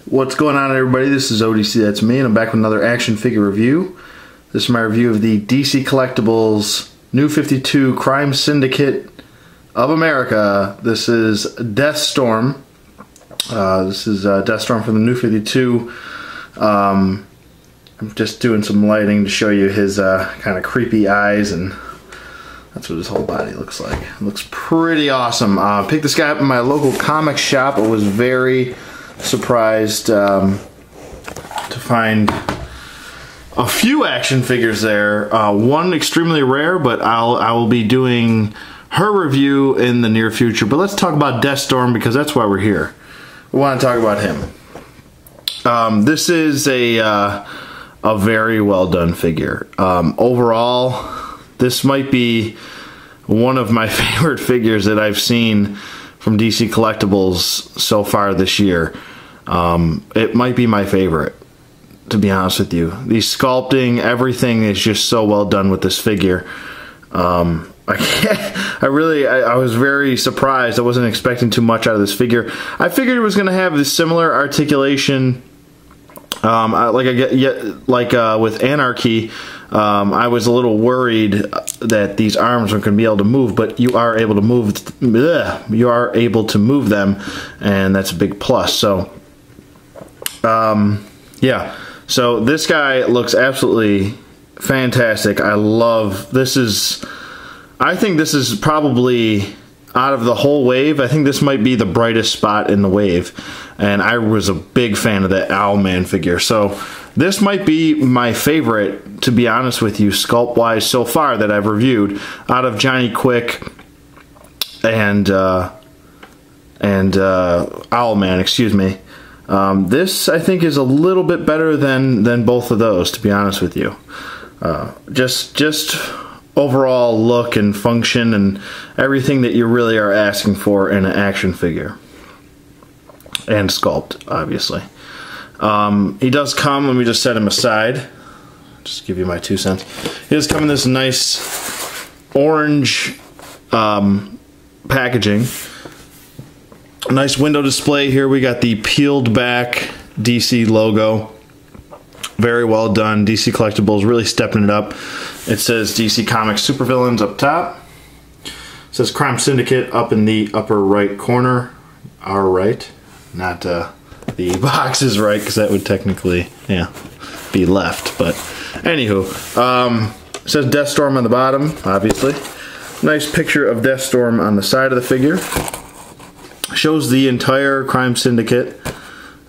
What's going on, everybody? This is ODC, that's me, and I'm back with another action figure review. This is my review of the DC Collectibles New 52 Crime Syndicate of America. This is DeathStorm. This is DeathStorm from the New 52. I'm just doing some lighting to show you his kind of creepy eyes, and that's what his whole body looks like. It looks pretty awesome. Picked this guy up in my local comic shop. I was very surprised to find a few action figures there. One extremely rare, but I will be doing her review in the near future. But let's talk about DeathStorm because that's why we're here. We want to talk about him. This is a very well done figure. Overall, this might be one of my favorite figures that I've seen from DC Collectibles so far this year. It might be my favorite, to be honest with you. The sculpting, everything is just so well done with this figure. I was very surprised. I wasn't expecting too much out of this figure. I figured it was going to have this similar articulation, with Anarchy. I was a little worried that these arms weren't going to be able to move, but you are able to move. You are able to move them, and that's a big plus. So, yeah. So this guy looks absolutely fantastic. I love this. I think this is probably, out of the whole wave, I think this might be the brightest spot in the wave. And I was a big fan of that Owlman figure. So this might be my favorite, to be honest with you, sculpt-wise so far that I've reviewed, out of Johnny Quick and Owlman, excuse me. This, I think, is a little bit better than both of those, to be honest with you. Just overall look and function and everything that you really are asking for in an action figure. And sculpt, obviously. He does come, let me just set him aside. Just give you my 2 cents. He does come in this nice orange packaging. Nice window display here. We got the peeled back DC logo. Very well done. DC Collectibles really stepping it up. It says DC Comics Supervillains up top. It says Crime Syndicate up in the upper right corner. Our right. Not the box is right, because that would technically, yeah, be left. But anywho, it says DeathStorm on the bottom, obviously. Nice picture of DeathStorm on the side of the figure. Shows the entire Crime Syndicate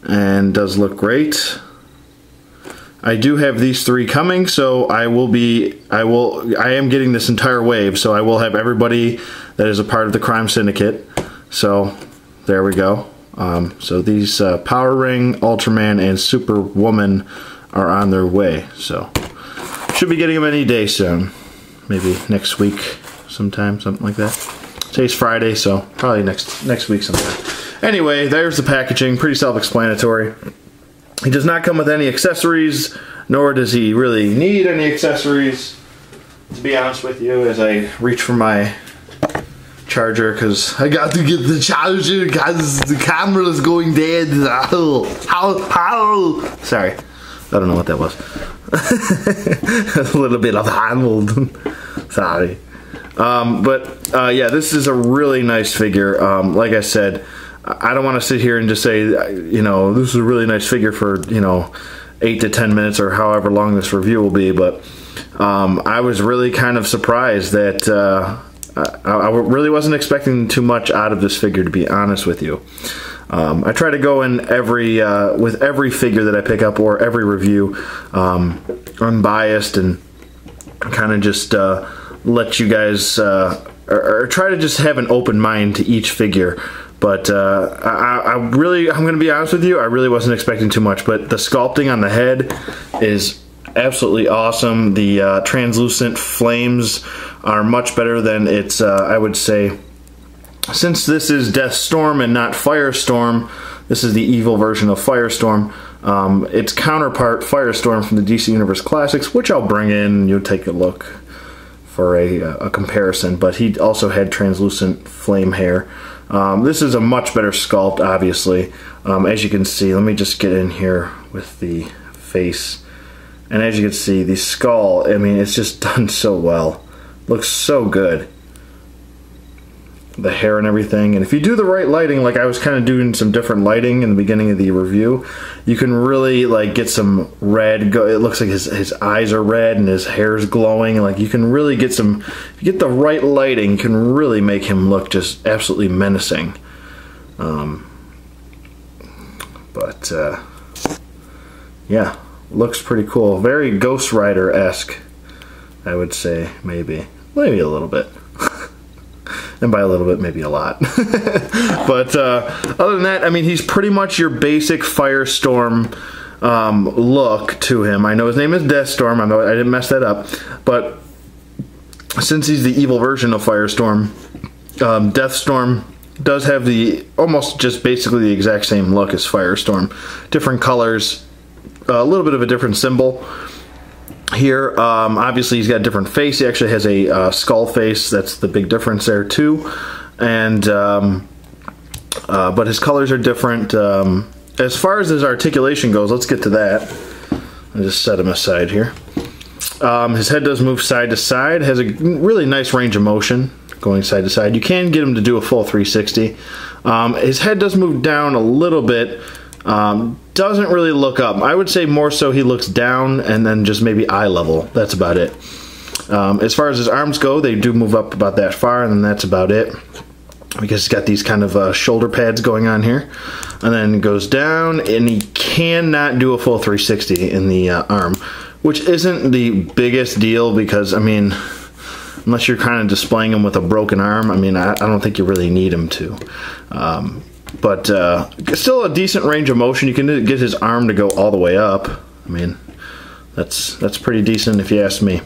and does look great. I do have these 3 coming, so I am getting this entire wave, so I will have everybody that is a part of the Crime Syndicate. So there we go. So these Power Ring, Ultraman, and Superwoman are on their way. So should be getting them any day soon. Maybe next week sometime, something like that. Today's Friday, so probably next week sometime. Anyway, there's the packaging. Pretty self-explanatory. He does not come with any accessories, nor does he really need any accessories, to be honest with you, as I reach for my charger, because I got to get the charger because the camera is going dead. Sorry, I don't know what that was. A little bit of Hamilton. Sorry. Yeah, this is a really nice figure. Like I said, I don't want to sit here and just say, you know, this is a really nice figure for, you know, 8 to 10 minutes or however long this review will be, but I was really kind of surprised that I really wasn't expecting too much out of this figure, to be honest with you. I try to go in with every figure that I pick up or every review unbiased and kind of just let you guys or try to just have an open mind to each figure. But I'm going to be honest with you, I really wasn't expecting too much, but the sculpting on the head is absolutely awesome. The translucent flames are much better than its, I would say, since this is DeathStorm and not Firestorm, this is the evil version of Firestorm, its counterpart, Firestorm from the DC Universe Classics, which I'll bring in and you'll take a look for a comparison, but he also had translucent flame hair. This is a much better sculpt, obviously. As you can see, let me just get in here with the face. And as you can see, the skull, I mean, it's just done so well. Looks so good. The hair and everything. And if you do the right lighting, like I was kind of doing some different lighting in the beginning of the review, you can really like get some red. It looks like his eyes are red and his hair is glowing. Like you can really get some, if you get the right lighting, you can really make him look just absolutely menacing. Yeah, looks pretty cool. Very Ghost Rider-esque, I would say, maybe a little bit. And by a little bit, maybe a lot. But other than that, I mean, he's pretty much your basic Firestorm look to him. I know his name is DeathStorm. I know I didn't mess that up. But since he's the evil version of Firestorm, DeathStorm does have the almost just basically the exact same look as Firestorm. Different colors, a little bit of a different symbol. Here, obviously he's got a different face. He actually has a skull face. That's the big difference there too. And but his colors are different. As far as his articulation goes, let's get to that. I'll just set him aside here. His head does move side to side. Has a really nice range of motion going side to side. You can get him to do a full 360. His head does move down a little bit. Doesn't really look up. I would say more so he looks down and then just maybe eye level. That's about it. As far as his arms go, they do move up about that far, and then that's about it. Because he's got these kind of shoulder pads going on here. And then it goes down, and he cannot do a full 360 in the arm. Which isn't the biggest deal because, I mean, unless you're kind of displaying him with a broken arm, I mean, I don't think you really need him to. But still a decent range of motion. You can get his arm to go all the way up. I mean, that's pretty decent if you ask me.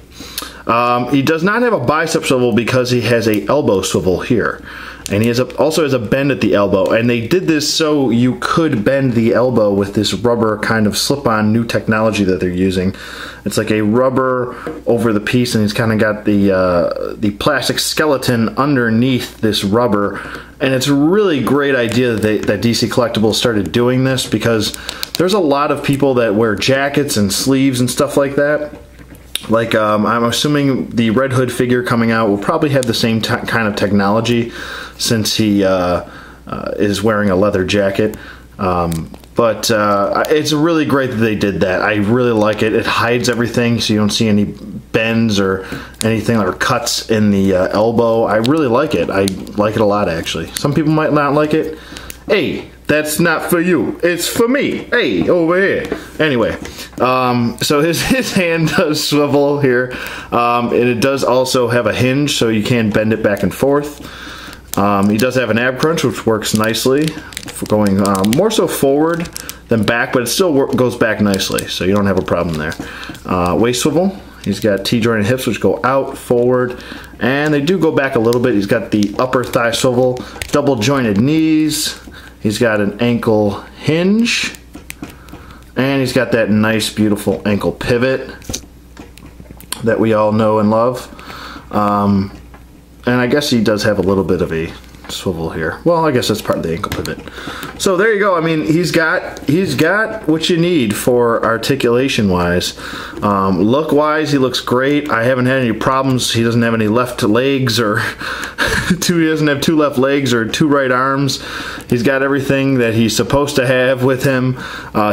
He does not have a bicep swivel because he has a elbow swivel here. And he also has a bend at the elbow. And they did this so you could bend the elbow with this rubber kind of slip-on new technology that they're using. It's like a rubber over the piece, and he's kind of got the plastic skeleton underneath this rubber. And it's a really great idea that DC Collectibles started doing this, because there's a lot of people that wear jackets and sleeves and stuff like that. Like, I'm assuming the Red Hood figure coming out will probably have the same kind of technology, since he is wearing a leather jacket. But it's really great that they did that. I really like it. It hides everything, so you don't see any bends or anything, or cuts in the elbow. I really like it. I like it a lot, actually. Some people might not like it. Hey, that's not for you. It's for me. Hey, over here. Anyway, so his hand does swivel here. And it does also have a hinge, so you can bend it back and forth. He does have an ab crunch, which works nicely for going more so forward than back, but it still goes back nicely, so you don't have a problem there. Waist swivel. He's got T-jointed hips, which go out, forward, and they do go back a little bit. He's got the upper thigh swivel, double jointed knees. He's got an ankle hinge, and he's got that nice, beautiful ankle pivot that we all know and love. And I guess he does have a little bit of a swivel here. Well, I guess that's part of the ankle pivot. So there you go. I mean, he's got what you need for articulation wise. Look wise, he looks great. I haven't had any problems. He doesn't have any left legs, or he doesn't have 2 left legs or 2 right arms. He's got everything that he's supposed to have with him.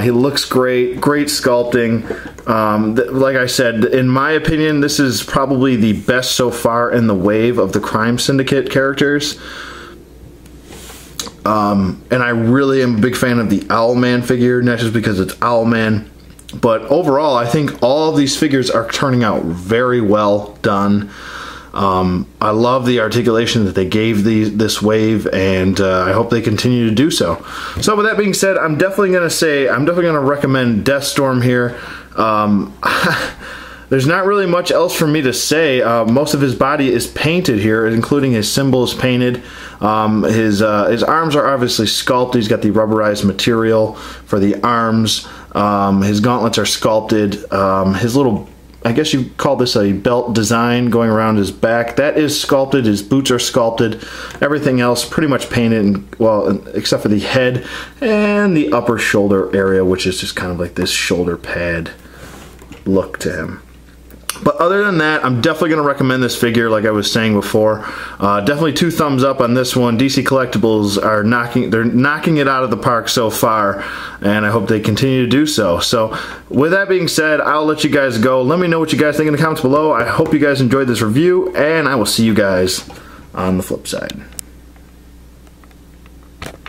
He looks great. Great sculpting. Like I said, in my opinion, this is probably the best so far in the wave of the Crime Syndicate characters. And I really am a big fan of the Owlman figure, not just because it's Owlman, but overall I think all of these figures are turning out very well done. I love the articulation that they gave this wave, and I hope they continue to do so. So with that being said, I'm definitely going to recommend DeathStorm here. There's not really much else for me to say. Most of his body is painted here, including his symbol is painted. His arms are obviously sculpted. He's got the rubberized material for the arms. His gauntlets are sculpted. His little I guess you call this a belt design going around his back. That is sculpted. His boots are sculpted. Everything else pretty much painted, and, well, except for the head and the upper shoulder area, which is just kind of like this shoulder pad look to him. But other than that, I'm definitely going to recommend this figure, like I was saying before. Definitely 2 thumbs up on this one. DC Collectibles are knocking it out of the park so far, and I hope they continue to do so. So, with that being said, I'll let you guys go. Let me know what you guys think in the comments below. I hope you guys enjoyed this review, and I will see you guys on the flip side.